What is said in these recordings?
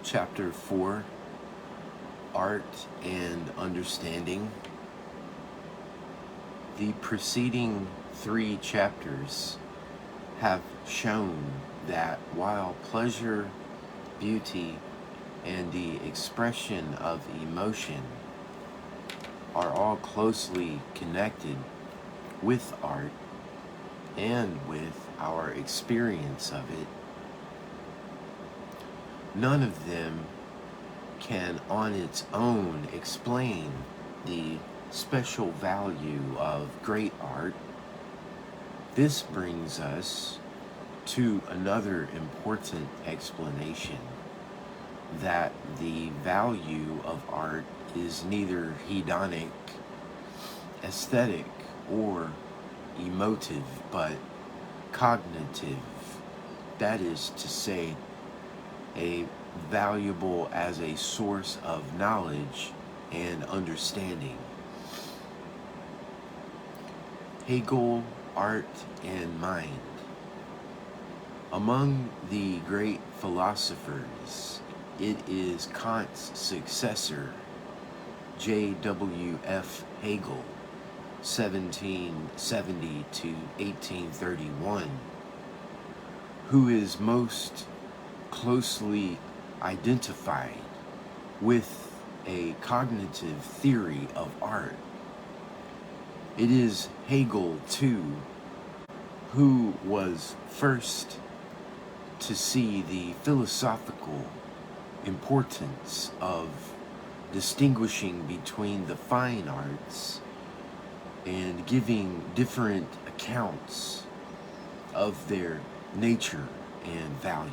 Chapter 4, Art and Understanding. The preceding 3 chapters have shown that while pleasure, beauty, and the expression of emotion are all closely connected with art and with our experience of it, none of them can on its own explain the special value of great art. This brings us to another important explanation, that the value of art is neither hedonic, aesthetic, or emotive, but cognitive. That is to say, valuable as a source of knowledge and understanding. Hegel, Art and Mind. Among the great philosophers, it is Kant's successor, J.W.F. Hegel, 1770 to 1831, who is most closely identified with a cognitive theory of art. It is Hegel, too, who was first to see the philosophical importance of distinguishing between the fine arts and giving different accounts of their nature and value.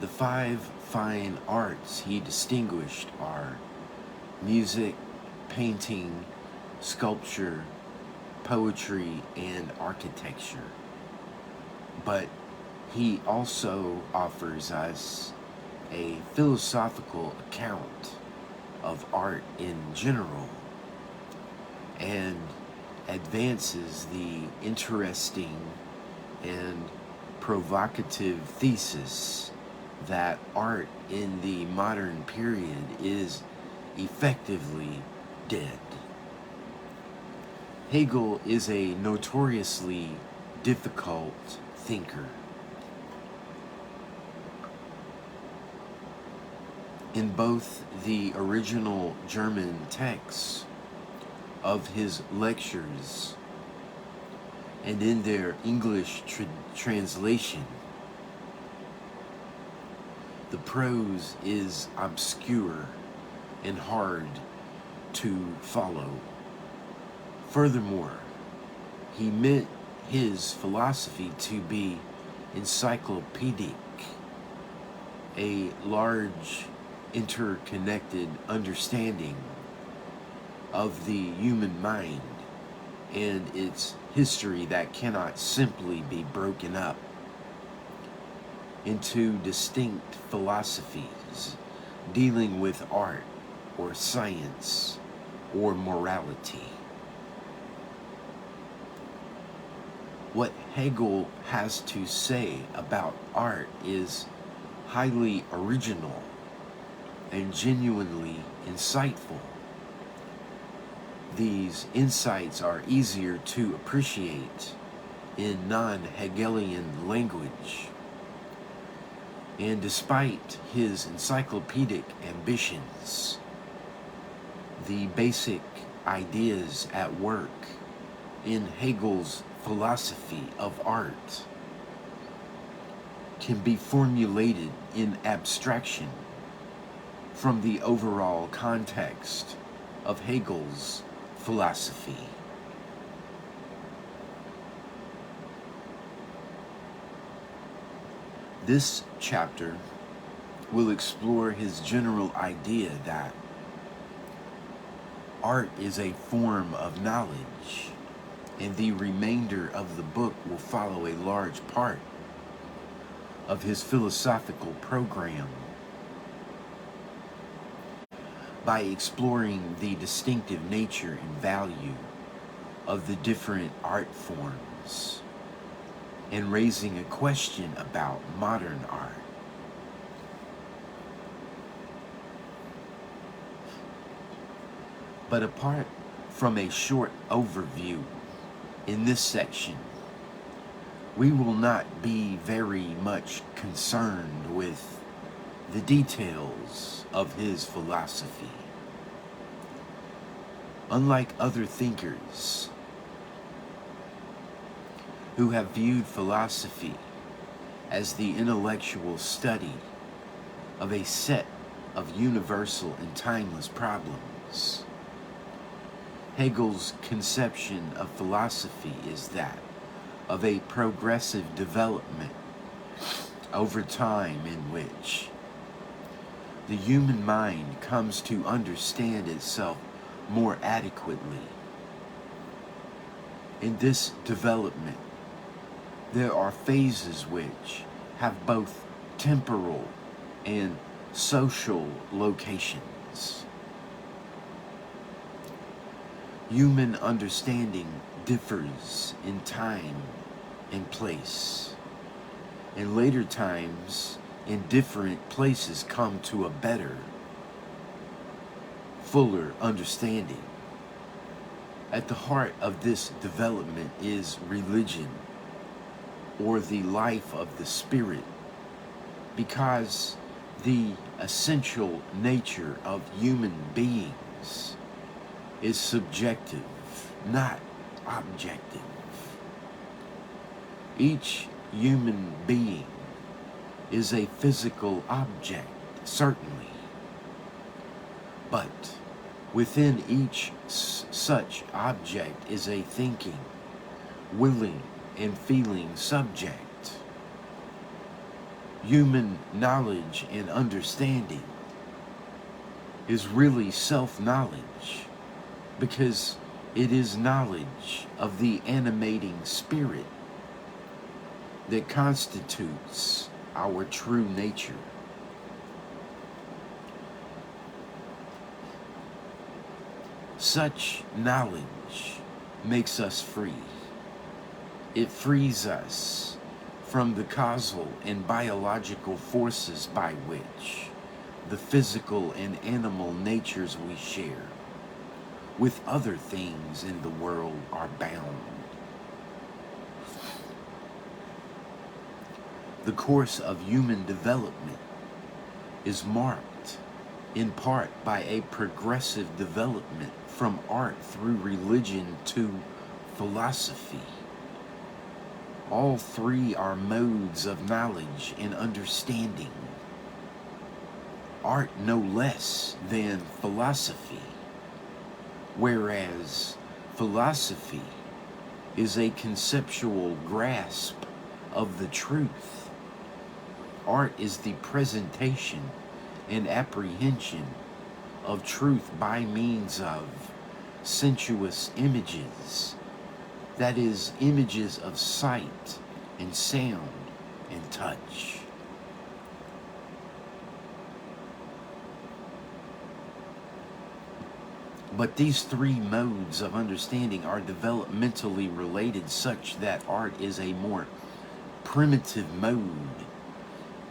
The 5 fine arts he distinguished are music, painting, sculpture, poetry, and architecture. But he also offers us a philosophical account of art in general and advances the interesting and provocative thesis that art in the modern period is effectively dead. Hegel is a notoriously difficult thinker. In both the original German texts of his lectures and in their English translation, the prose is obscure and hard to follow. Furthermore, he meant his philosophy to be encyclopedic, a large interconnected understanding of the human mind and its history that cannot simply be broken up into distinct philosophies dealing with art or science or morality. What Hegel has to say about art is highly original and genuinely insightful. These insights are easier to appreciate in non-Hegelian language. And despite his encyclopedic ambitions, the basic ideas at work in Hegel's philosophy of art can be formulated in abstraction from the overall context of Hegel's philosophy. This chapter will explore his general idea that art is a form of knowledge, and the remainder of the book will follow a large part of his philosophical program by exploring the distinctive nature and value of the different art forms and raising a question about modern art. But apart from a short overview in this section, we will not be very much concerned with the details of his philosophy. Unlike other thinkers who have viewed philosophy as the intellectual study of a set of universal and timeless problems, Hegel's conception of philosophy is that of a progressive development over time in which the human mind comes to understand itself more adequately. In this development, there are phases which have both temporal and social locations. Human understanding differs in time and place. In later times, in different places come to a better, fuller understanding. At the heart of this development is religion, or the life of the spirit, because the essential nature of human beings is subjective, not objective. Each human being is a physical object, certainly, but within each such object is a thinking, willing, and feeling subject. Human knowledge and understanding is really self-knowledge, because it is knowledge of the animating spirit that constitutes our true nature. Such knowledge makes us free. It frees us from the causal and biological forces by which the physical and animal natures we share with other things in the world are bound. The course of human development is marked in part by a progressive development from art through religion to philosophy. All three are modes of knowledge and understanding. Art no less than philosophy, whereas philosophy is a conceptual grasp of the truth. Art is the presentation and apprehension of truth by means of sensuous images, that is, images of sight and sound and touch. But these three modes of understanding are developmentally related such that art is a more primitive mode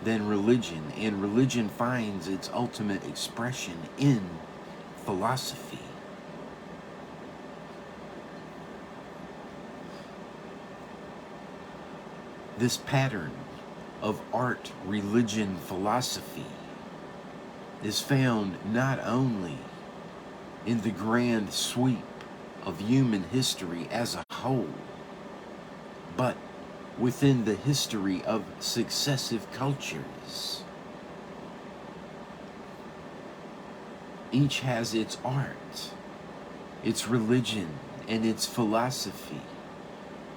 than religion, and religion finds its ultimate expression in philosophy. This pattern of art, religion, philosophy is found not only in the grand sweep of human history as a whole, but within the history of successive cultures. Each has its art, its religion, and its philosophy,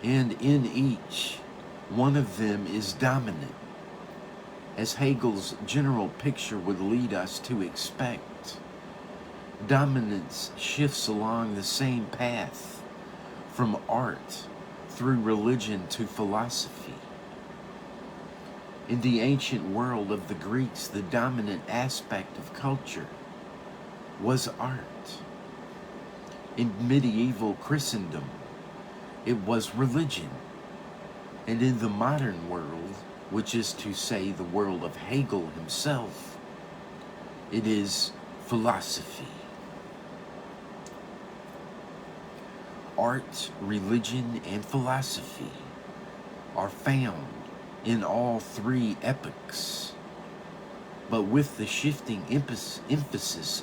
and in each, one of them is dominant, as Hegel's general picture would lead us to expect. Dominance shifts along the same path from art through religion to philosophy. In the ancient world of the Greeks, the dominant aspect of culture was art. In medieval Christendom, it was religion. And in the modern world, which is to say the world of Hegel himself, it is philosophy. Art, religion, and philosophy are found in all three epochs, but with the shifting emphasis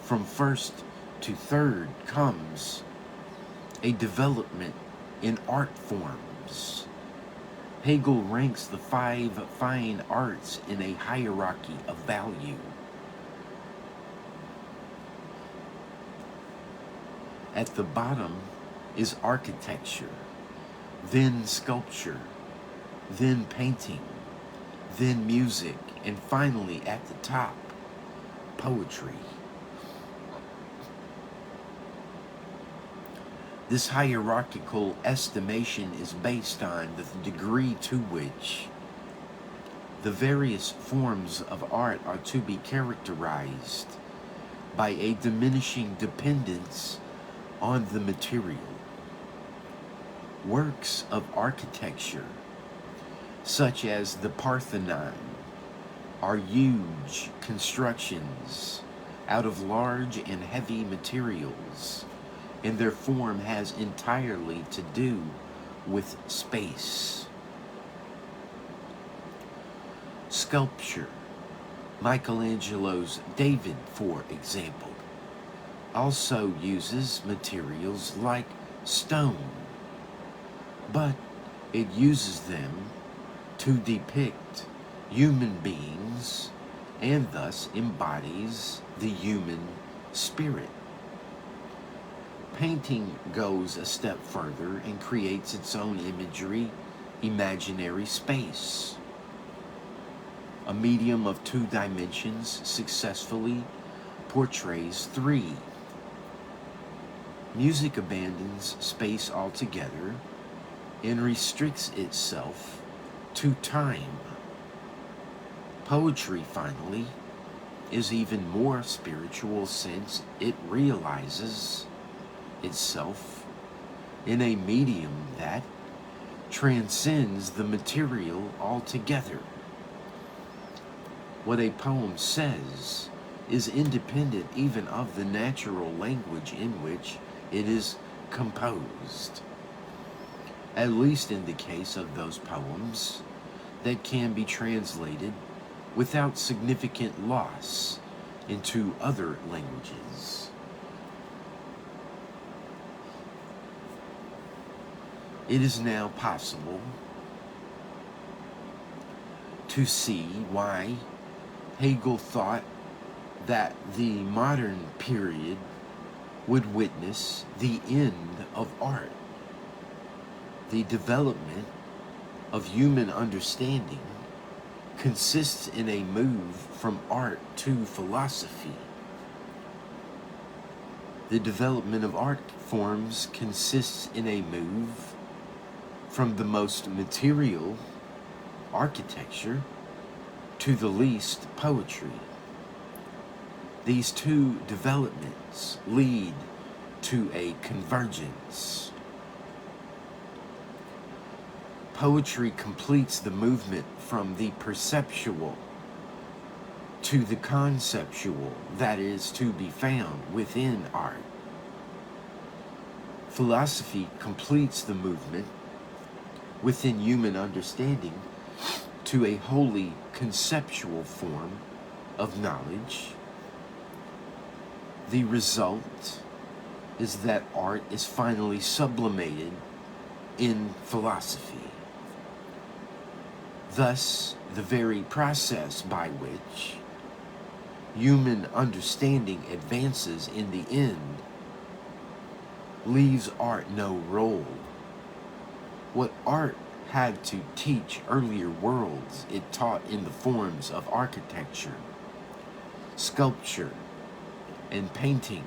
from first to third comes a development in art forms. Hegel ranks the 5 fine arts in a hierarchy of value. At the bottom is architecture, then sculpture, then painting, then music, and finally at the top, poetry. This hierarchical estimation is based on the degree to which the various forms of art are to be characterized by a diminishing dependence on the material. Works of architecture, such as the Parthenon, are huge constructions out of large and heavy materials, and their form has entirely to do with space. Sculpture, Michelangelo's David, for example, also uses materials like stone, but it uses them to depict human beings and thus embodies the human spirit. Painting goes a step further and creates its own imagery, imaginary space. A medium of 2 dimensions successfully portrays 3. Music abandons space altogether and restricts itself to time. Poetry, finally, is even more spiritual since it realizes itself in a medium that transcends the material altogether. What a poem says is independent even of the natural language in which it is composed, at least in the case of those poems that can be translated without significant loss into other languages. It is now possible to see why Hegel thought that the modern period would witness the end of art. The development of human understanding consists in a move from art to philosophy. The development of art forms consists in a move from the most material, architecture, to the least, poetry. These 2 developments lead to a convergence. Poetry completes the movement from the perceptual to the conceptual that is to be found within art. Philosophy completes the movement within human understanding to a wholly conceptual form of knowledge. The result is that art is finally sublimated in philosophy. Thus, the very process by which human understanding advances in the end leaves art no role. What art had to teach earlier worlds, it taught in the forms of architecture, sculpture, and painting.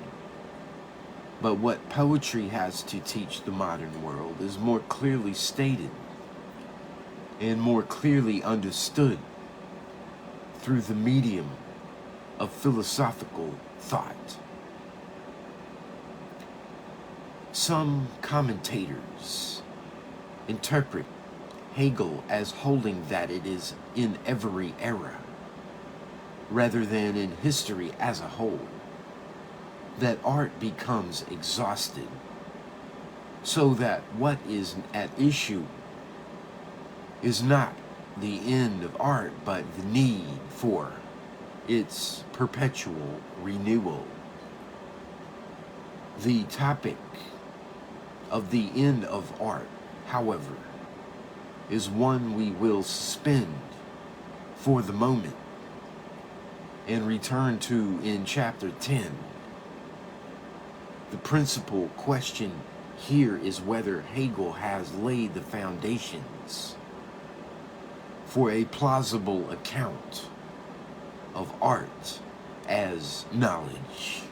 But what poetry has to teach the modern world is more clearly stated and more clearly understood through the medium of philosophical thought. Some commentators interpret Hegel as holding that it is in every era, rather than in history as a whole, that art becomes exhausted, so that what is at issue is not the end of art, but the need for its perpetual renewal. The topic of the end of art, however, is one we will suspend for the moment and return to in chapter 10. The principal question here is whether Hegel has laid the foundations for a plausible account of art as knowledge.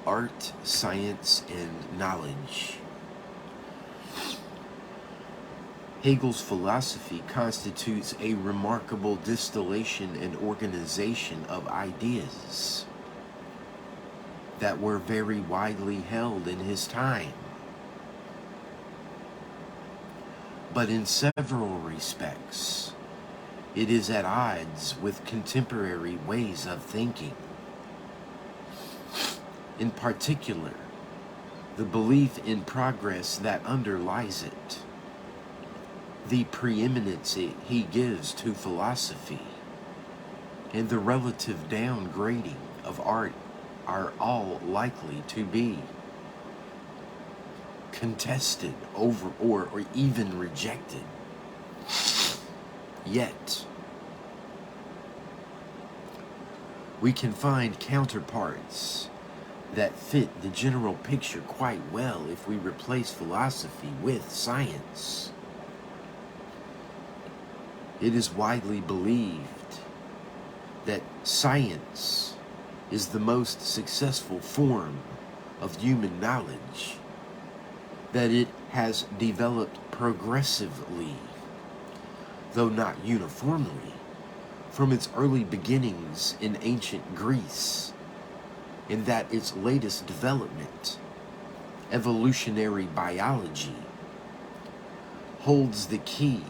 Art, science, and knowledge. Hegel's philosophy constitutes a remarkable distillation and organization of ideas that were very widely held in his time, but in several respects, it is at odds with contemporary ways of thinking. In particular, the belief in progress that underlies it, the preeminence he gives to philosophy, and the relative downgrading of art are all likely to be contested over or even rejected. Yet, we can find counterparts that fit the general picture quite well if we replace philosophy with science. It is widely believed that science is the most successful form of human knowledge, that it has developed progressively, though not uniformly, from its early beginnings in ancient Greece, and that its latest development, evolutionary biology, holds the key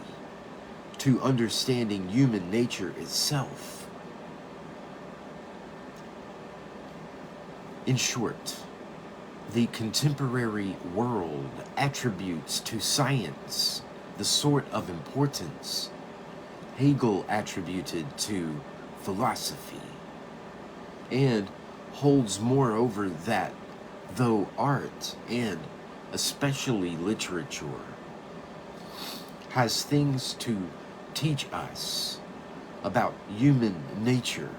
to understanding human nature itself. In short, the contemporary world attributes to science the sort of importance Hegel attributed to philosophy, and holds moreover that though art, and especially literature, has things to teach us about human nature,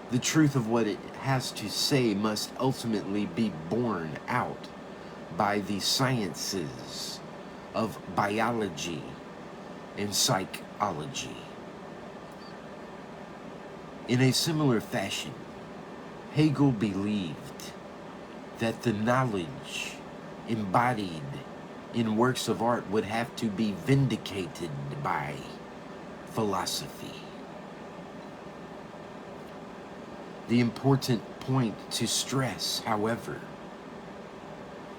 the truth of what it has to say must ultimately be borne out by the sciences of biology and psychology. In a similar fashion, Hegel believed that the knowledge embodied in works of art would have to be vindicated by philosophy. The important point to stress, however,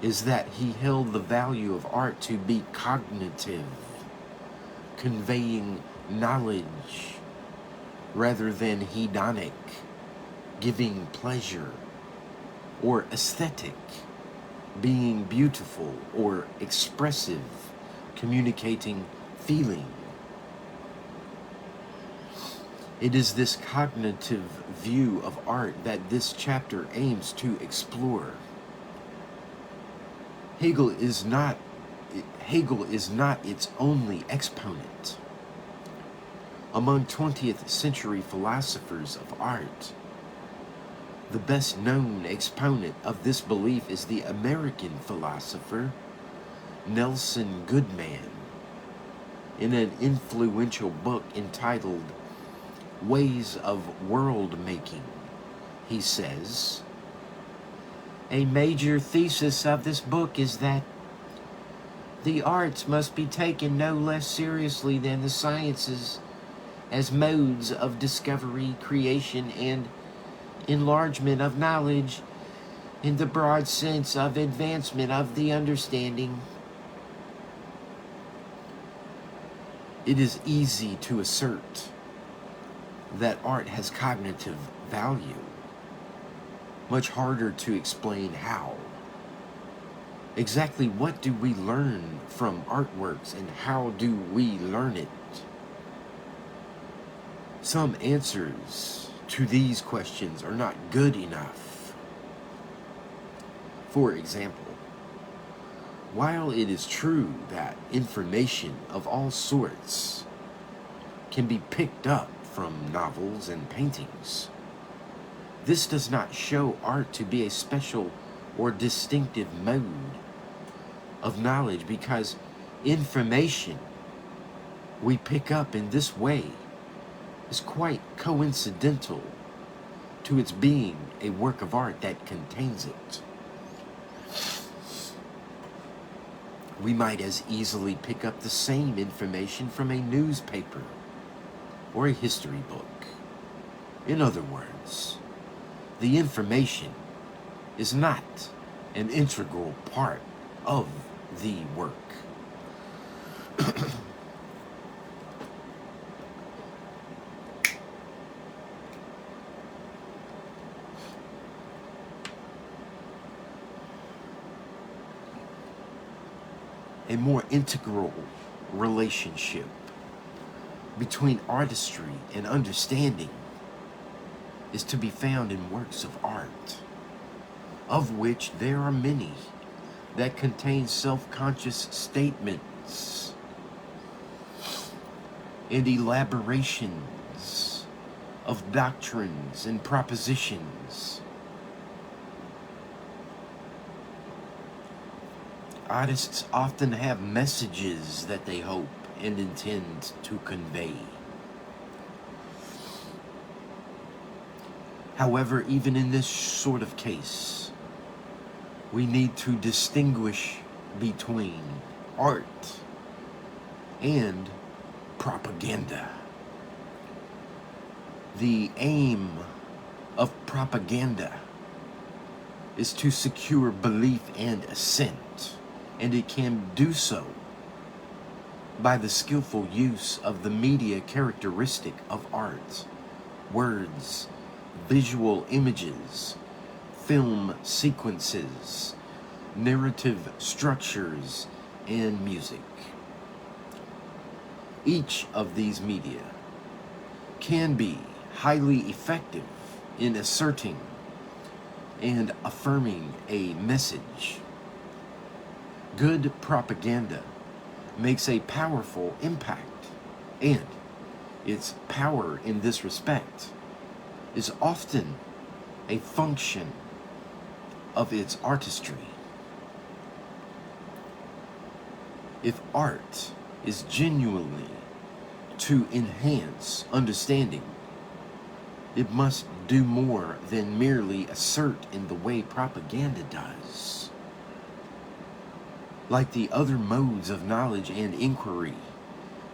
is that he held the value of art to be cognitive, conveying knowledge rather than hedonic, giving pleasure, or aesthetic, being beautiful or expressive, communicating feeling. It is this cognitive view of art that this chapter aims to explore. Hegel is not its only exponent. Among 20th century philosophers of art, the best known exponent of this belief is the American philosopher Nelson Goodman. In an influential book entitled Ways of World Making, he says, "A major thesis of this book is that the arts must be taken no less seriously than the sciences as modes of discovery, creation, and enlargement of knowledge in the broad sense of advancement of the understanding. It is easy to assert that art has cognitive value. Much harder to explain how. Exactly what do we learn from artworks and how do we learn it? Some answers to these questions are not good enough. For example, while it is true that information of all sorts can be picked up from novels and paintings, this does not show art to be a special or distinctive mode of knowledge, because information we pick up in this way is quite coincidental to its being a work of art that contains it. We might as easily pick up the same information from a newspaper or a history book. In other words, the information is not an integral part of the work. A more integral relationship between artistry and understanding is to be found in works of art, of which there are many that contain self-conscious statements and elaborations of doctrines and propositions. Artists often have messages that they hope and intend to convey. However, even in this sort of case, we need to distinguish between art and propaganda. The aim of propaganda is to secure belief and assent, and it can do so by the skillful use of the media characteristic of art: words, visual images, film sequences, narrative structures, and music. Each of these media can be highly effective in asserting and affirming a message. Good propaganda makes a powerful impact, and its power in this respect is often a function of its artistry. If art is genuinely to enhance understanding, it must do more than merely assert in the way propaganda does. Like the other modes of knowledge and inquiry,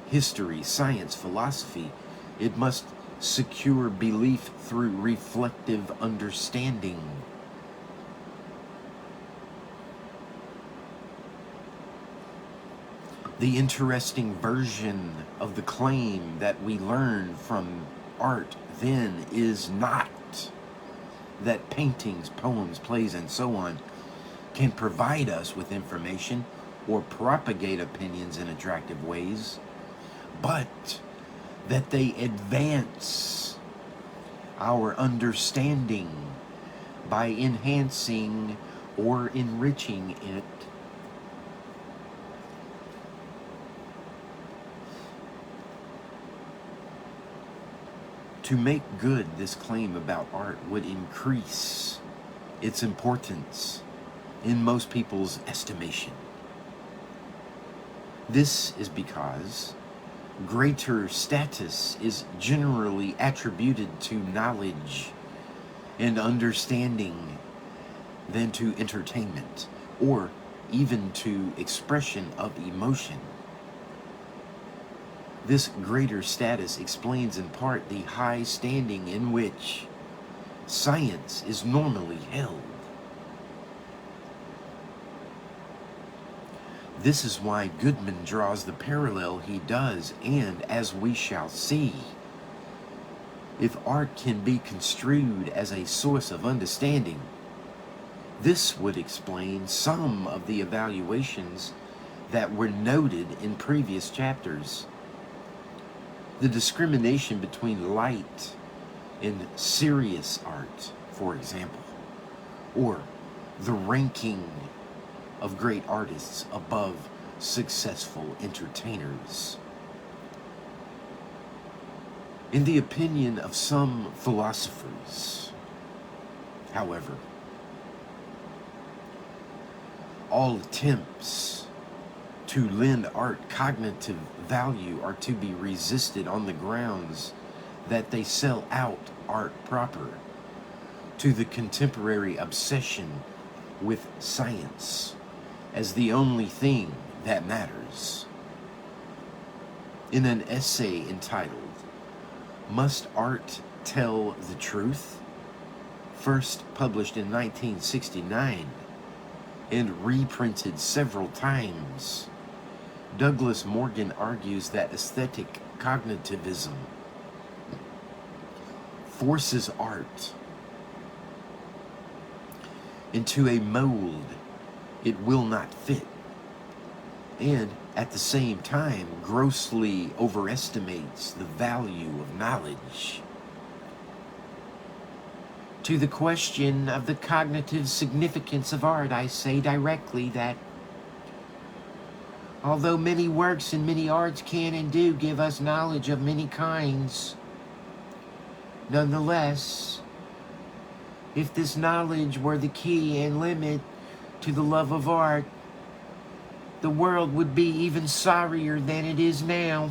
history, science, philosophy, it must secure belief through reflective understanding. The interesting version of the claim that we learn from art then is not that paintings, poems, plays, and so on can provide us with information or propagate opinions in attractive ways, but that they advance our understanding by enhancing or enriching it. To make good this claim about art would increase its importance in most people's estimation. This is because greater status is generally attributed to knowledge and understanding than to entertainment or even to expression of emotion. This greater status explains in part the high standing in which science is normally held. This is why Goodman draws the parallel he does, and as we shall see, if art can be construed as a source of understanding, this would explain some of the evaluations that were noted in previous chapters. The discrimination between light and serious art, for example, or the ranking of great artists above successful entertainers. In the opinion of some philosophers, however, all attempts to lend art cognitive value are to be resisted on the grounds that they sell out art proper to the contemporary obsession with science as the only thing that matters. In an essay entitled, "Must Art Tell the Truth?" first published in 1969 and reprinted several times, Douglas Morgan argues that aesthetic cognitivism forces art into a mold it will not fit, and at the same time grossly overestimates the value of knowledge. To the question of the cognitive significance of art, I say directly that although many works and many arts can and do give us knowledge of many kinds, nonetheless, if this knowledge were the key and limit to the love of art, the world would be even sorrier than it is now.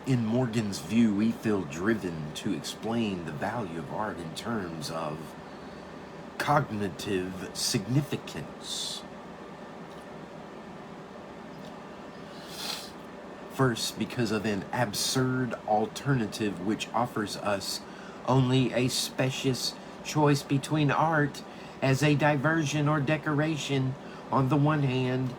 In Morgan's view, we feel driven to explain the value of art in terms of cognitive significance. First, because of an absurd alternative which offers us only a specious choice between art as a diversion or decoration on the one hand,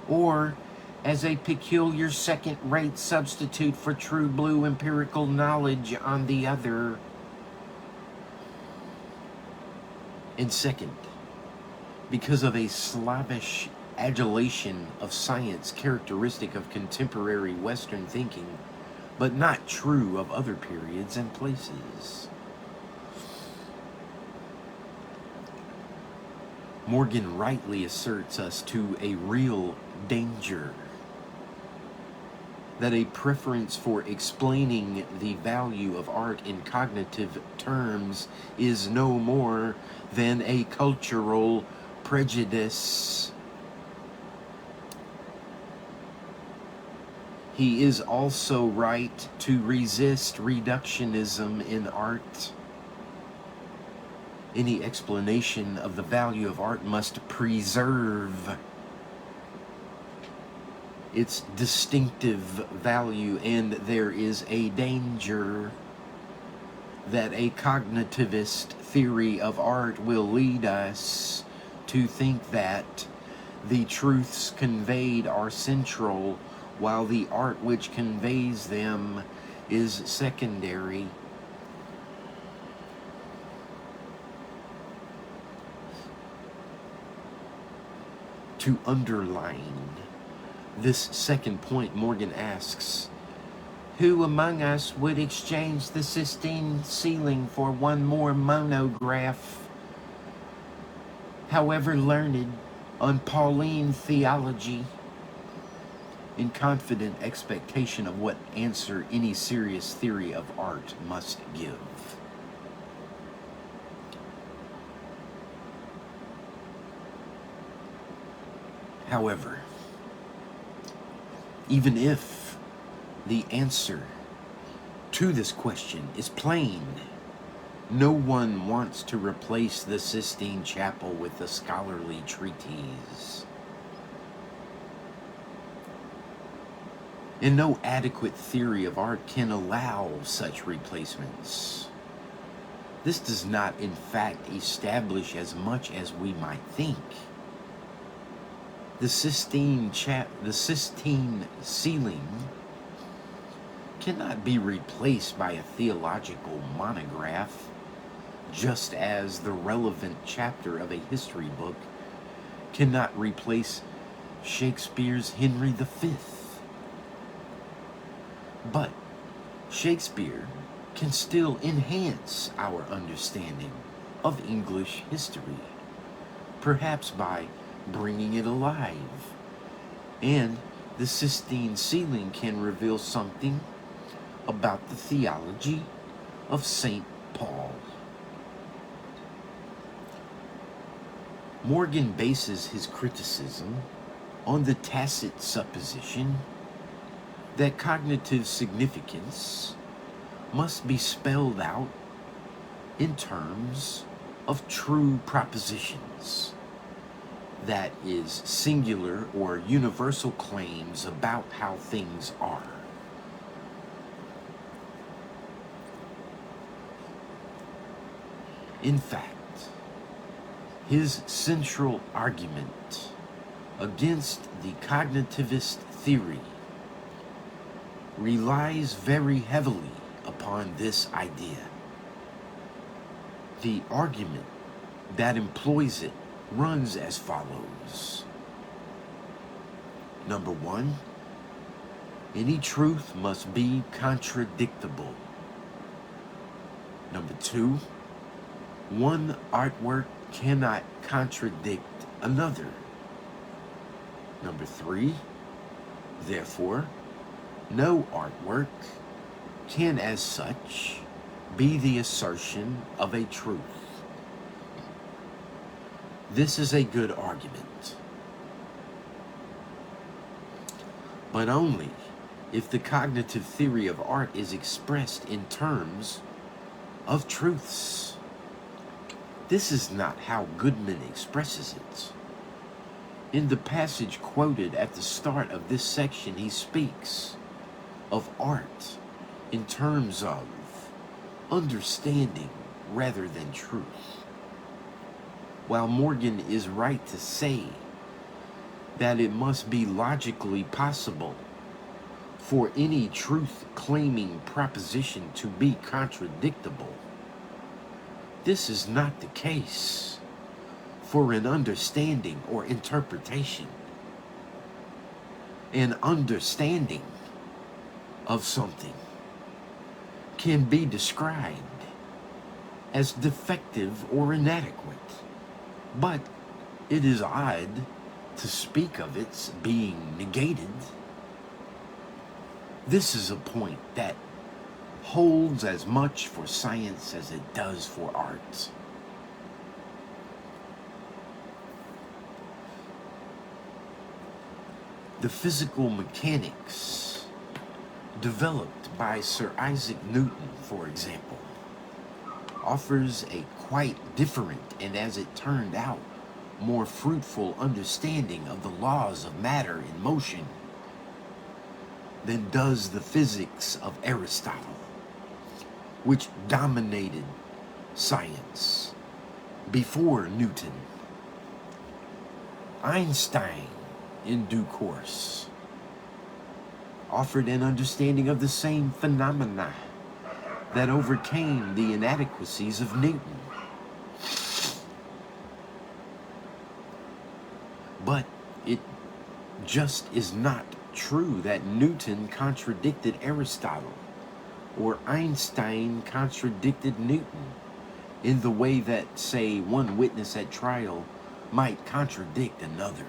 or as a peculiar second-rate substitute for true blue empirical knowledge on the other. And second, because of a slavish adulation of science characteristic of contemporary Western thinking, but not true of other periods and places. Morgan rightly asserts us to a real danger, that a preference for explaining the value of art in cognitive terms is no more than a cultural prejudice. He is also right to resist reductionism in art. Any explanation of the value of art must preserve its distinctive value, and there is a danger that a cognitivist theory of art will lead us to think that the truths conveyed are central, while the art which conveys them is secondary. To underline this second point, Morgan asks, who among us would exchange the Sistine ceiling for one more monograph, however learned, on Pauline theology, in confident expectation of what answer any serious theory of art must give? However, even if the answer to this question is plain. No one wants to replace the Sistine Chapel with a scholarly treatise. And no adequate theory of art can allow such replacements. This does not, in fact, establish as much as we might think. The Sistine ceiling cannot be replaced by a theological monograph, just as the relevant chapter of a history book cannot replace Shakespeare's Henry V. But Shakespeare can still enhance our understanding of English history, perhaps by bringing it alive. And the Sistine ceiling can reveal something about the theology of St. Paul. Morgan bases his criticism on the tacit supposition that cognitive significance must be spelled out in terms of true propositions, that is, singular or universal claims about how things are. In fact, his central argument against the cognitivist theory relies very heavily upon this idea. The argument that employs it runs as follows. Number one, any truth must be contradictable. Number two, one artwork cannot contradict another. Number three, therefore, no artwork can as such be the assertion of a truth. This is a good argument, but only if the cognitive theory of art is expressed in terms of truths. This is not how Goodman expresses it. In the passage quoted at the start of this section, he speaks of art in terms of understanding rather than truth. While Morgan is right to say that it must be logically possible for any truth-claiming proposition to be contradictable, this is not the case for an understanding or interpretation. An understanding of something can be described as defective or inadequate, but it is odd to speak of its being negated. This is a point that holds as much for science as it does for art. The physical mechanics developed by Sir Isaac Newton, for example, offers a quite different and, as it turned out, more fruitful understanding of the laws of matter in motion than does the physics of Aristotle, which dominated science before Newton. Einstein, in due course, offered an understanding of the same phenomena that overcame the inadequacies of Newton. But it just is not true that Newton contradicted Aristotle or Einstein contradicted Newton in the way that, say, one witness at trial might contradict another.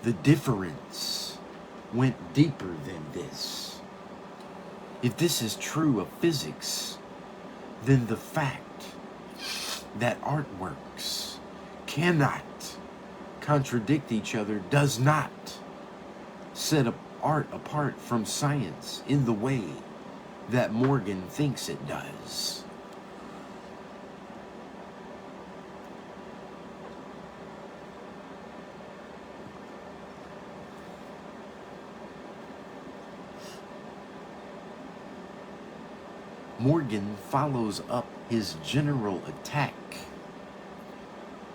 The difference went deeper than this. If this is true of physics, then the fact that artworks cannot contradict each other does not set art apart from science in the way that Morgan thinks it does. Morgan follows up his general attack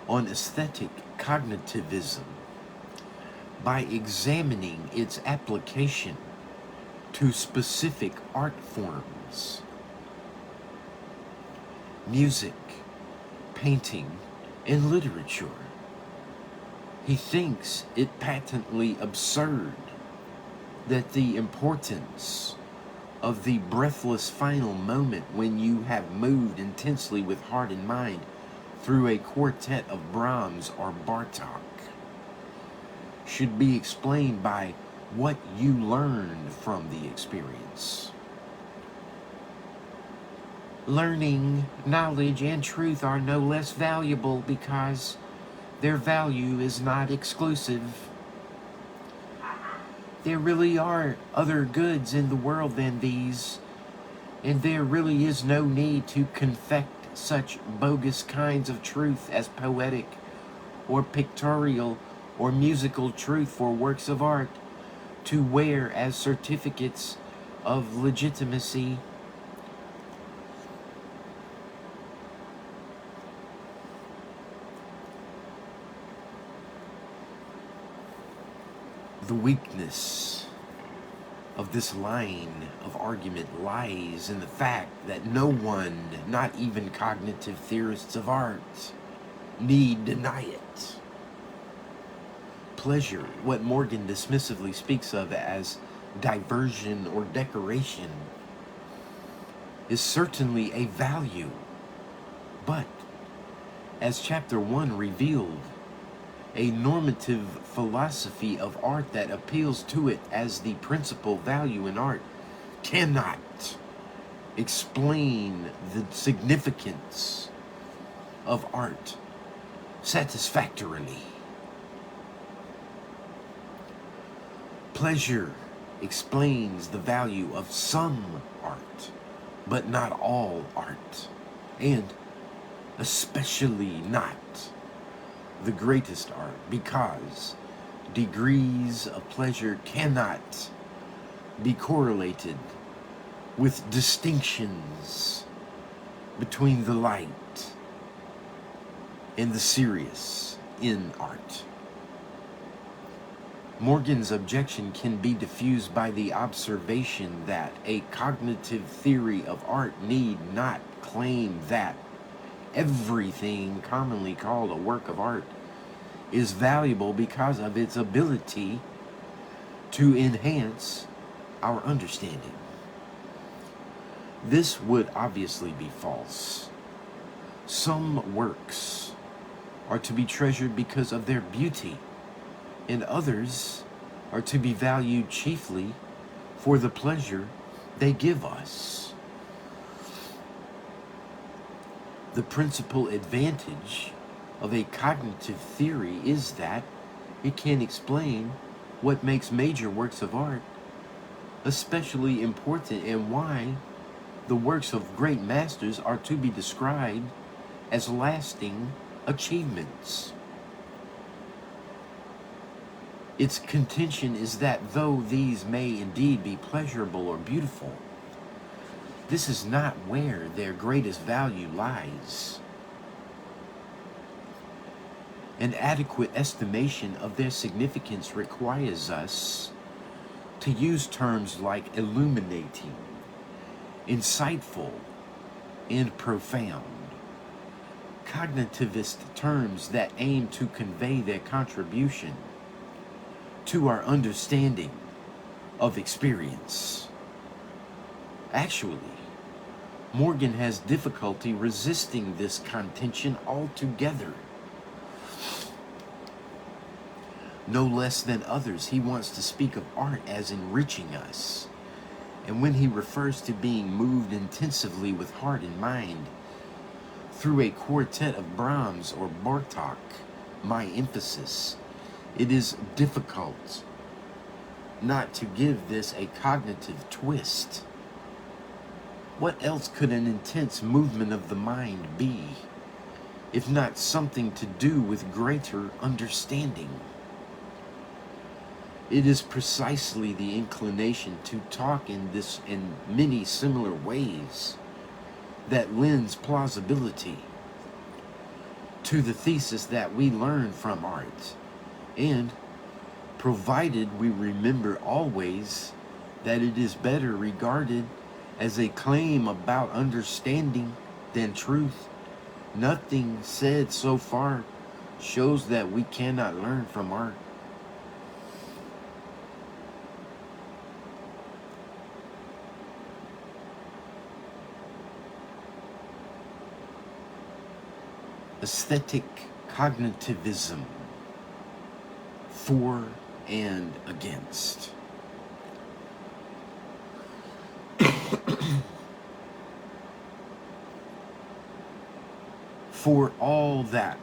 on aesthetic cognitivism by examining its application to specific art forms: music, painting, and literature. He thinks it patently absurd that the importance of the breathless final moment when you have moved intensely with heart and mind through a quartet of Brahms or Bartok should be explained by what you learned from the experience. Learning, knowledge, and truth are no less valuable because their value is not exclusive. There really are other goods in the world than these, and there really is no need to confect such bogus kinds of truth as poetic or pictorial or musical truth for works of art to wear as certificates of legitimacy. The weakness of this line of argument lies in the fact that no one, not even cognitive theorists of art, need deny it. Pleasure, what Morgan dismissively speaks of as diversion or decoration, is certainly a value, but, as Chapter 1 revealed, a normative philosophy of art that appeals to it as the principal value in art cannot explain the significance of art satisfactorily. Pleasure explains the value of some art, but not all art, and especially not the greatest art, because degrees of pleasure cannot be correlated with distinctions between the light and the serious in art. Morgan's objection can be diffused by the observation that a cognitive theory of art need not claim that everything commonly called a work of art is valuable because of its ability to enhance our understanding. This would obviously be false. Some works are to be treasured because of their beauty, and others are to be valued chiefly for the pleasure they give us. The principal advantage of a cognitive theory is that it can explain what makes major works of art especially important and why the works of great masters are to be described as lasting achievements. Its contention is that though these may indeed be pleasurable or beautiful, this is not where their greatest value lies. An adequate estimation of their significance requires us to use terms like illuminating, insightful, and profound, cognitivist terms that aim to convey their contribution to our understanding of experience. Actually, Morgan has difficulty resisting this contention altogether. No less than others, he wants to speak of art as enriching us. And when he refers to being moved intensively with heart and mind through a quartet of Brahms or Bartok, my emphasis, it is difficult not to give this a cognitive twist. What else could an intense movement of the mind be, if not something to do with greater understanding? It is precisely the inclination to talk in many similar ways that lends plausibility to the thesis that we learn from art, and provided we remember always that it is better regarded as a claim about understanding than truth, nothing said so far shows that we cannot learn from art. Aesthetic cognitivism, for and against. For all that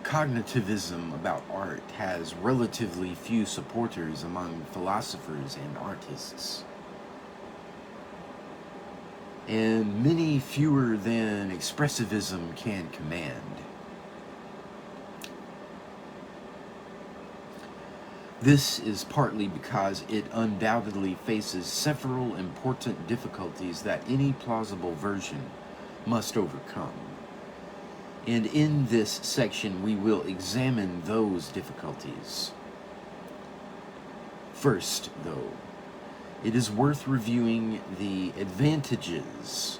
cognitivism about art has relatively few supporters among philosophers and artists, and many fewer than expressivism can command. This is partly because it undoubtedly faces several important difficulties that any plausible version must overcome. And in this section, we will examine those difficulties. First, though, it is worth reviewing the advantages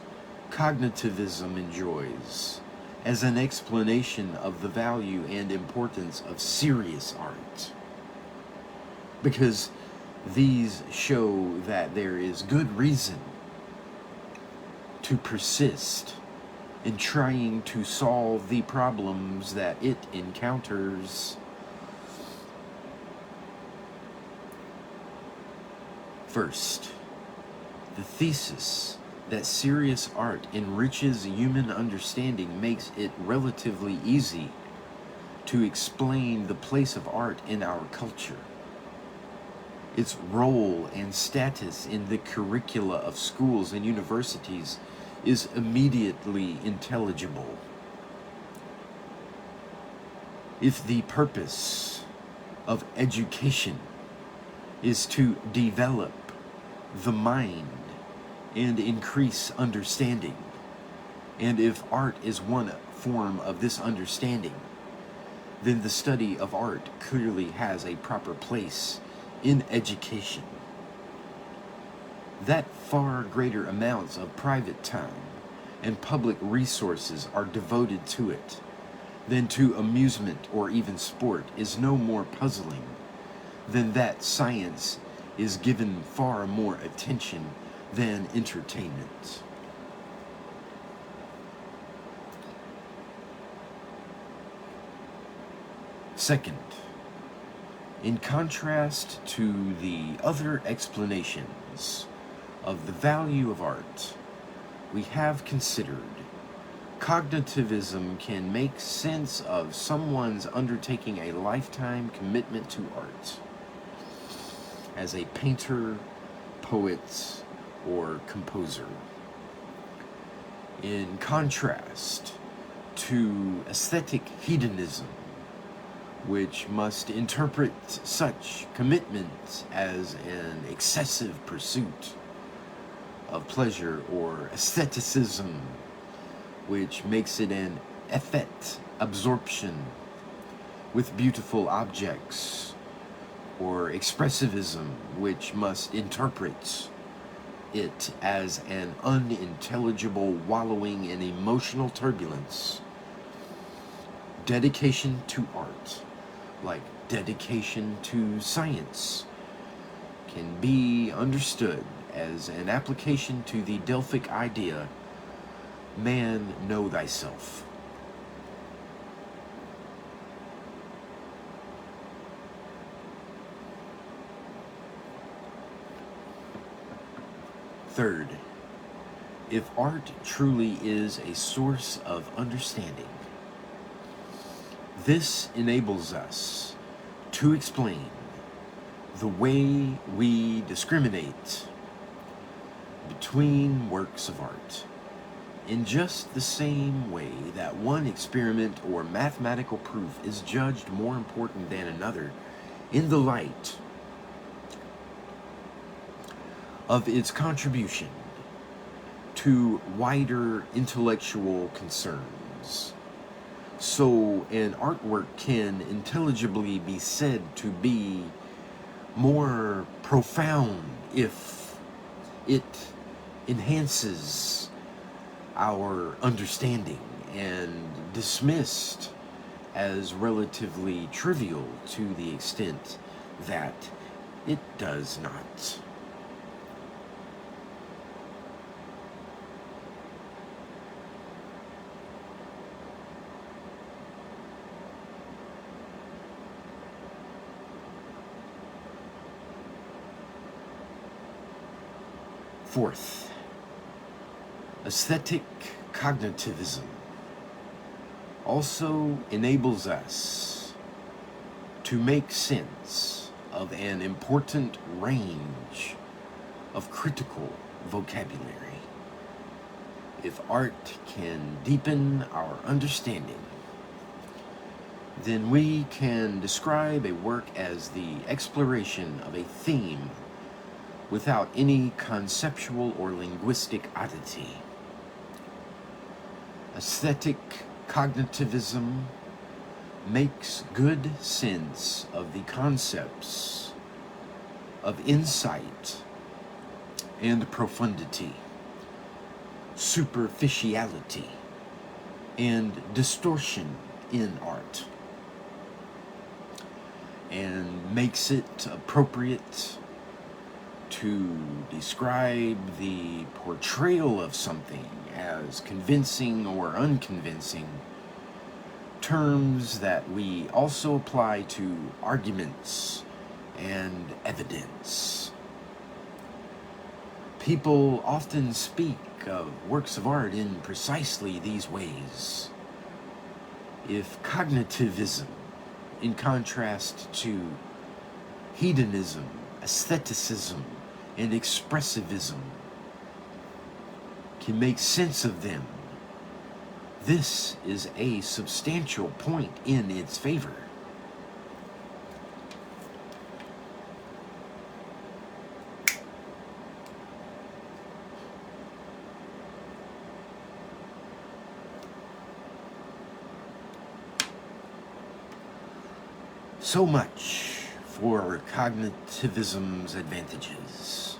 cognitivism enjoys as an explanation of the value and importance of serious art, because these show that there is good reason to persist in trying to solve the problems that it encounters. First, the thesis that serious art enriches human understanding makes it relatively easy to explain the place of art in our culture, its role and status in the curricula of schools and universities is immediately intelligible. If the purpose of education is to develop the mind and increase understanding, and if art is one form of this understanding, then the study of art clearly has a proper place in education. That far greater amounts of private time and public resources are devoted to it than to amusement or even sport is no more puzzling than that science is given far more attention than entertainment. Second, in contrast to the other explanations of the value of art we have considered, cognitivism can make sense of someone's undertaking a lifetime commitment to art as a painter, poet, or composer. In contrast to aesthetic hedonism, which must interpret such commitment as an excessive pursuit of pleasure, or aestheticism, which makes it an effete absorption with beautiful objects, or expressivism, which must interpret it as an unintelligible wallowing in emotional turbulence. Dedication to art, like dedication to science, can be understood as an application to the Delphic idea, man, know thyself. Third, if art truly is a source of understanding, this enables us to explain the way we discriminate between works of art. In just the same way that one experiment or mathematical proof is judged more important than another in the light of its contribution to wider intellectual concerns, so an artwork can intelligibly be said to be more profound if it enhances our understanding, and dismissed as relatively trivial to the extent that it does not. Fourth, aesthetic cognitivism also enables us to make sense of an important range of critical vocabulary. If art can deepen our understanding, then we can describe a work as the exploration of a theme without any conceptual or linguistic oddity. Aesthetic cognitivism makes good sense of the concepts of insight and profundity, superficiality, and distortion in art, and makes it appropriate to describe the portrayal of something as convincing or unconvincing, terms that we also apply to arguments and evidence. People often speak of works of art in precisely these ways. If cognitivism, in contrast to hedonism, aestheticism, and expressivism, can make sense of them, this is a substantial point in its favor. So much for cognitivism's advantages.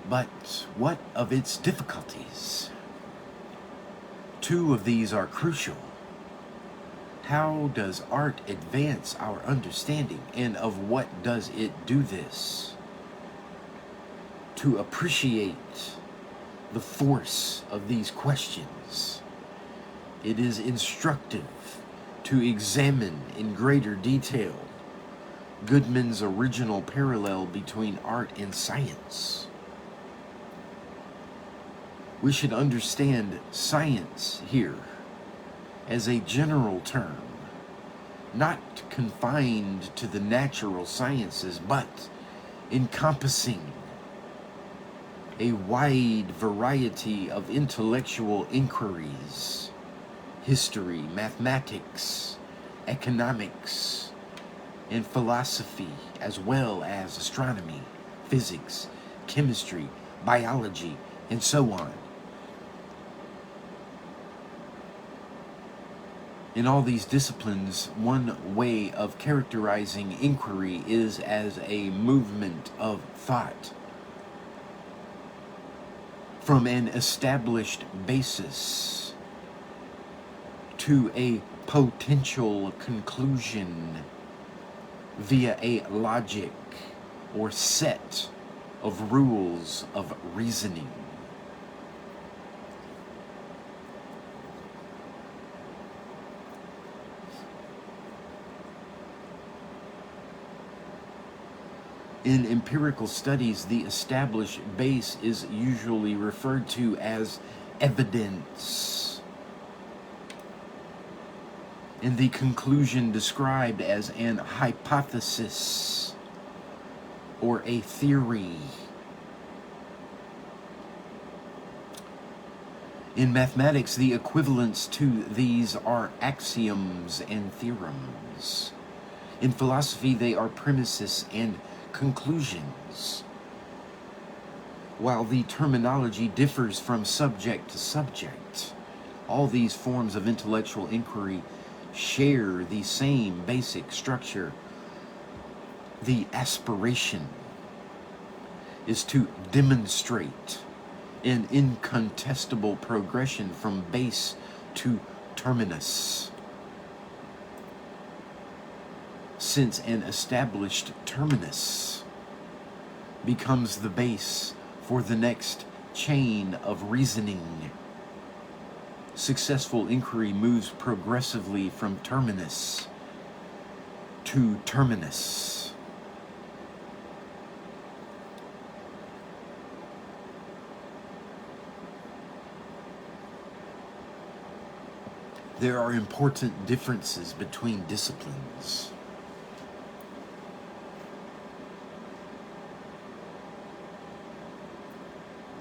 But what of its difficulties? Two of these are crucial. How does art advance our understanding, and of what does it do this? To appreciate the force of these questions, it is instructive to examine in greater detail Goodman's original parallel between art and science. We should understand science here as a general term, not confined to the natural sciences, but encompassing a wide variety of intellectual inquiries: history, mathematics, economics, and philosophy, as well as astronomy, physics, chemistry, biology, and so on. In all these disciplines, one way of characterizing inquiry is as a movement of thought from an established basis to a potential conclusion via a logic or set of rules of reasoning. In empirical studies, the established base is usually referred to as evidence, and the conclusion described as an hypothesis or a theory. In mathematics, the equivalents to these are axioms and theorems. In philosophy, they are premises and conclusions. While the terminology differs from subject to subject, all these forms of intellectual inquiry share the same basic structure. The aspiration is to demonstrate an incontestable progression from base to terminus. Since an established terminus becomes the base for the next chain of reasoning, successful inquiry moves progressively from terminus to terminus. There are important differences between disciplines.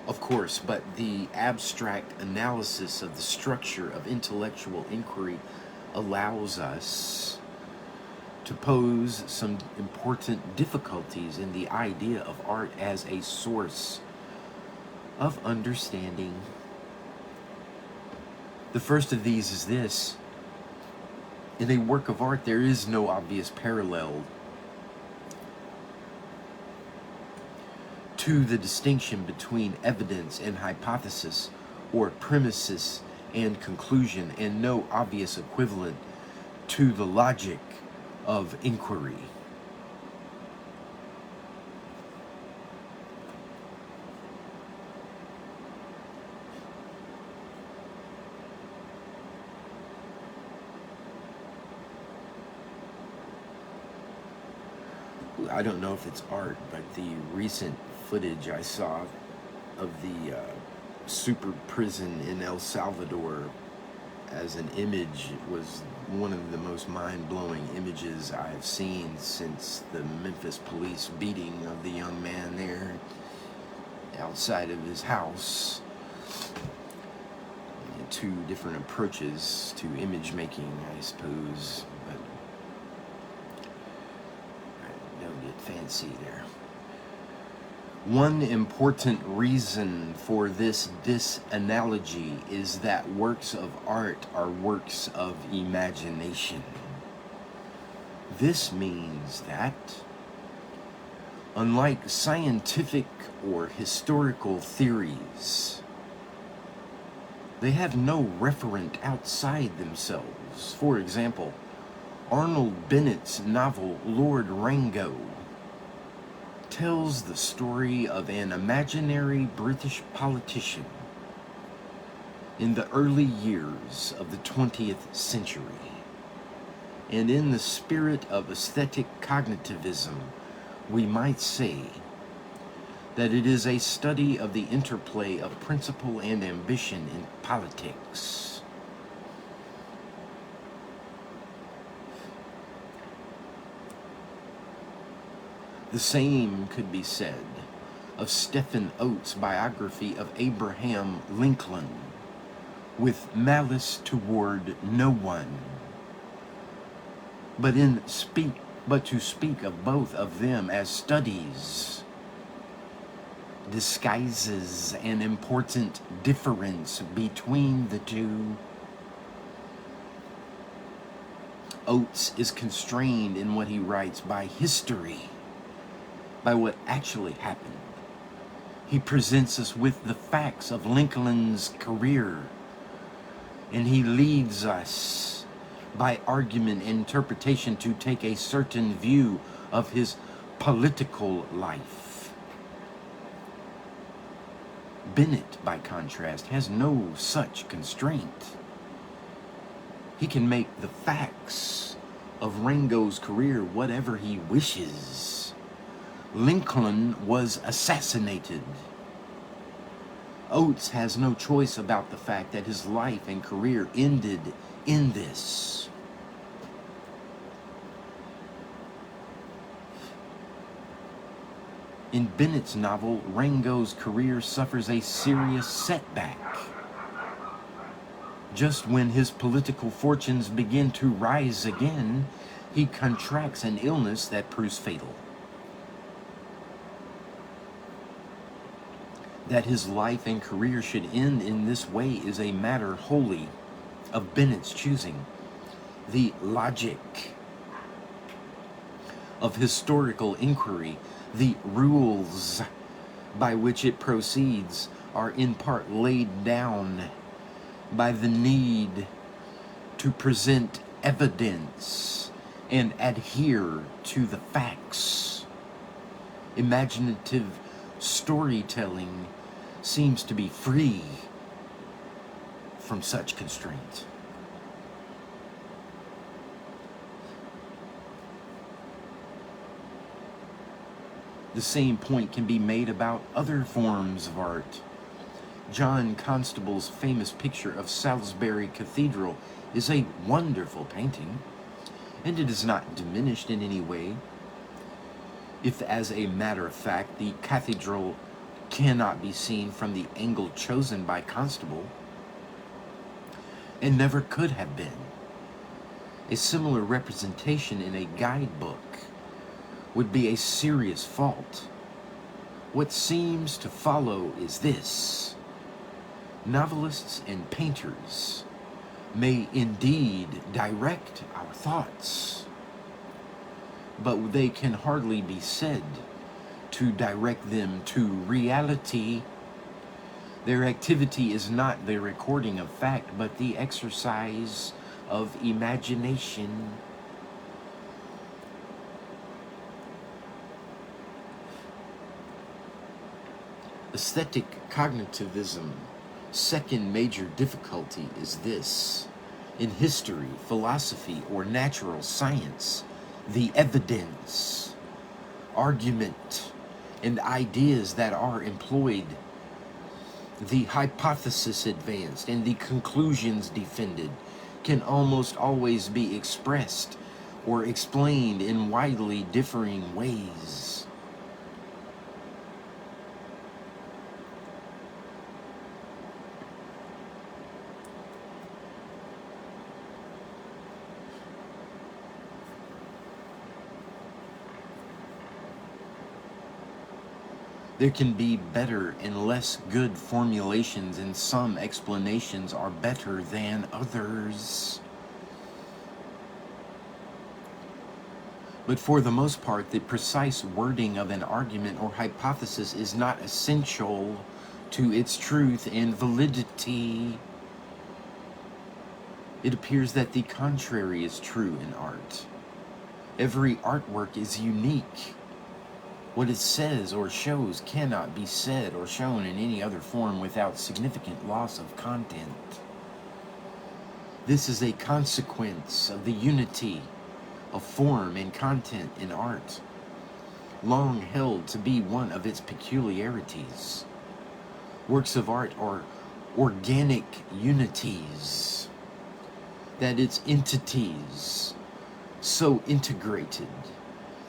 Of course, but the abstract analysis of the structure of intellectual inquiry allows us to pose some important difficulties in the idea of art as a source of understanding. The first of these is this: in a work of art, there is no obvious parallel to the distinction between evidence and hypothesis, or premises and conclusion, and no obvious equivalent to the logic of inquiry. I don't know if it's art, but the recent footage I saw of the super prison in El Salvador as an image was one of the most mind-blowing images I've seen since the Memphis police beating of the young man there outside of his house. And two different approaches to image making, I suppose, but don't get fancy there. One important reason for this disanalogy is that works of art are works of imagination. This means that, unlike scientific or historical theories, they have no referent outside themselves. For example, Arnold Bennett's novel Lord Rango tells the story of an imaginary British politician in the early years of the 20th century. And in the spirit of aesthetic cognitivism, we might say that it is a study of the interplay of principle and ambition in politics. The same could be said of Stephen Oates' biography of Abraham Lincoln, With Malice Toward No One. But to speak of both of them as studies disguises an important difference between the two. Oates is constrained in what he writes by history, by what actually happened. He presents us with the facts of Lincoln's career, and he leads us by argument and interpretation to take a certain view of his political life. Bennett, by contrast, has no such constraint. He can make the facts of Rango's career whatever he wishes. Lincoln was assassinated. Oates has no choice about the fact that his life and career ended in this. In Bennett's novel, Rango's career suffers a serious setback. Just when his political fortunes begin to rise again, he contracts an illness that proves fatal. That his life and career should end in this way is a matter wholly of Bennett's choosing. The logic of historical inquiry, the rules by which it proceeds, are in part laid down by the need to present evidence and adhere to the facts. Imaginative storytelling seems to be free from such constraint. The same point can be made about other forms of art. John Constable's famous picture of Salisbury Cathedral is a wonderful painting, and it is not diminished in any way if, as a matter of fact, the cathedral cannot be seen from the angle chosen by Constable, and never could have been. A similar representation in a guidebook would be a serious fault. What seems to follow is this: novelists and painters may indeed direct our thoughts, but they can hardly be said to direct them to reality. Their activity is not the recording of fact, but the exercise of imagination. Aesthetic cognitivism. Second major difficulty is this: in history, philosophy, or natural science, the evidence, argument, and ideas that are employed, the hypothesis advanced, and the conclusions defended can almost always be expressed or explained in widely differing ways. There can be better and less good formulations, and some explanations are better than others. But for the most part, the precise wording of an argument or hypothesis is not essential to its truth and validity. It appears that the contrary is true in art. Every artwork is unique. What it says or shows cannot be said or shown in any other form without significant loss of content. This is a consequence of the unity of form and content in art, long held to be one of its peculiarities. Works of art are organic unities, that its entities so integrated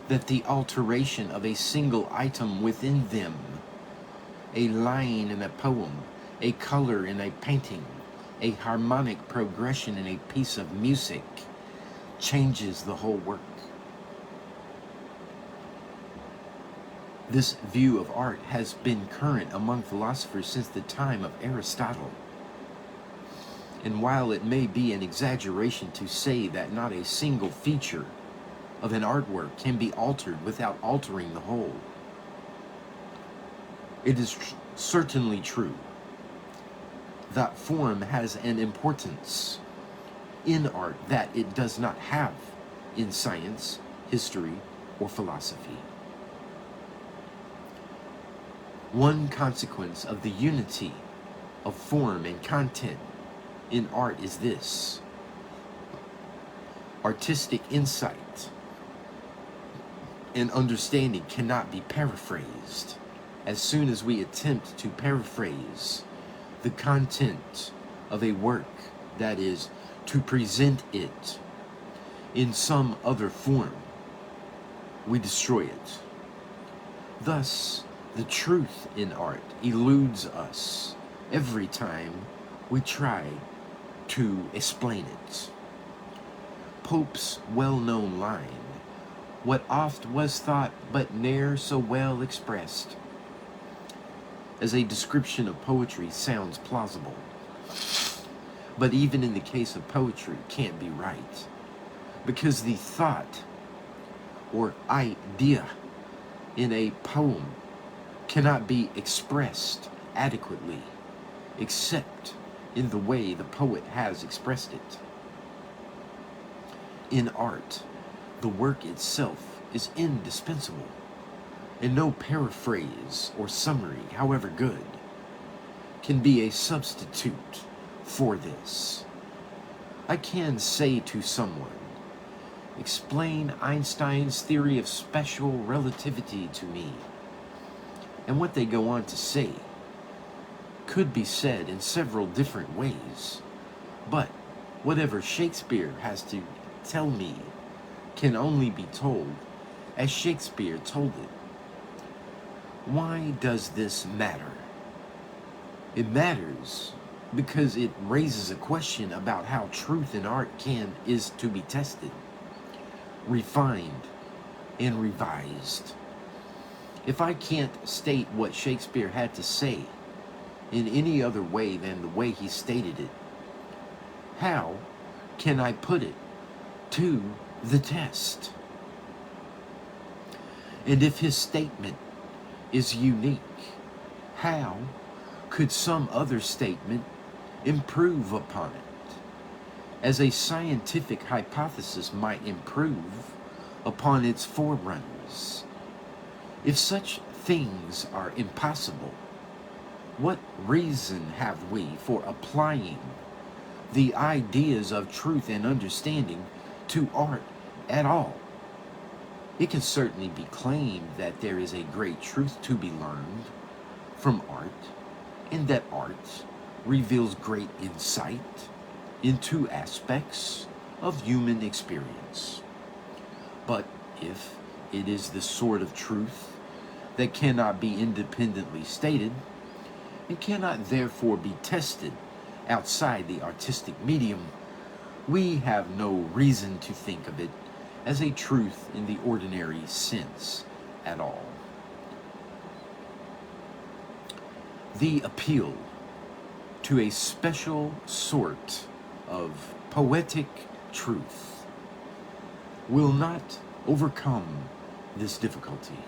that the alteration of a single item within them, a line in a poem, a color in a painting, a harmonic progression in a piece of music, changes the whole work. This view of art has been current among philosophers since the time of Aristotle. And while it may be an exaggeration to say that not a single feature of an artwork can be altered without altering the whole, it is certainly true that form has an importance in art that it does not have in science, history, or philosophy. One consequence of the unity of form and content in art is this: artistic insight and understanding cannot be paraphrased. As soon as we attempt to paraphrase the content of a work, that is, to present it in some other form, we destroy it. Thus, the truth in art eludes us every time we try to explain it. Pope's well-known line, "What oft was thought, but ne'er so well expressed," as a description of poetry sounds plausible, but even in the case of poetry can't be right, because the thought or idea in a poem cannot be expressed adequately except in the way the poet has expressed it. In art, the work itself is indispensable, and no paraphrase or summary, however good, can be a substitute for this. I can say to someone, explain Einstein's theory of special relativity to me, and what they go on to say could be said in several different ways, but whatever Shakespeare has to tell me can only be told as Shakespeare told it. Why does this matter? It matters because it raises a question about how truth in art is to be tested, refined, and revised. If I can't state what Shakespeare had to say in any other way than the way he stated it, how can I put it to the test? And if his statement is unique, how could some other statement improve upon it, as a scientific hypothesis might improve upon its forerunners? If such things are impossible, what reason have we for applying the ideas of truth and understanding to art at all? It can certainly be claimed that there is a great truth to be learned from art, and that art reveals great insight into aspects of human experience. But if it is the sort of truth that cannot be independently stated, and cannot therefore be tested outside the artistic medium, we have no reason to think of it as a truth in the ordinary sense at all. The appeal to a special sort of poetic truth will not overcome this difficulty,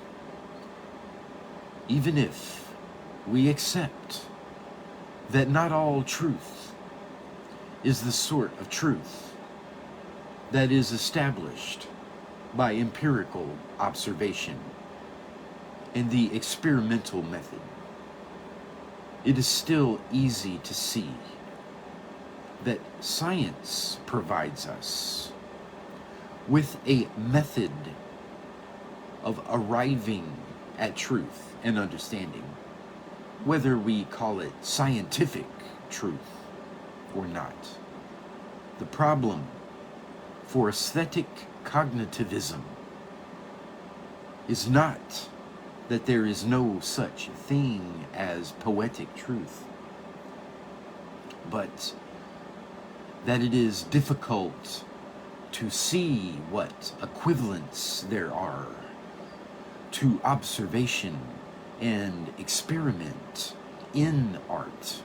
even if we accept that not all truth is the sort of truth that is established by empirical observation and the experimental method. It is still easy to see that science provides us with a method of arriving at truth and understanding, whether we call it scientific truth or not. The problem for aesthetic cognitivism is not that there is no such thing as poetic truth, but that it is difficult to see what equivalents there are to observation and experiment in art.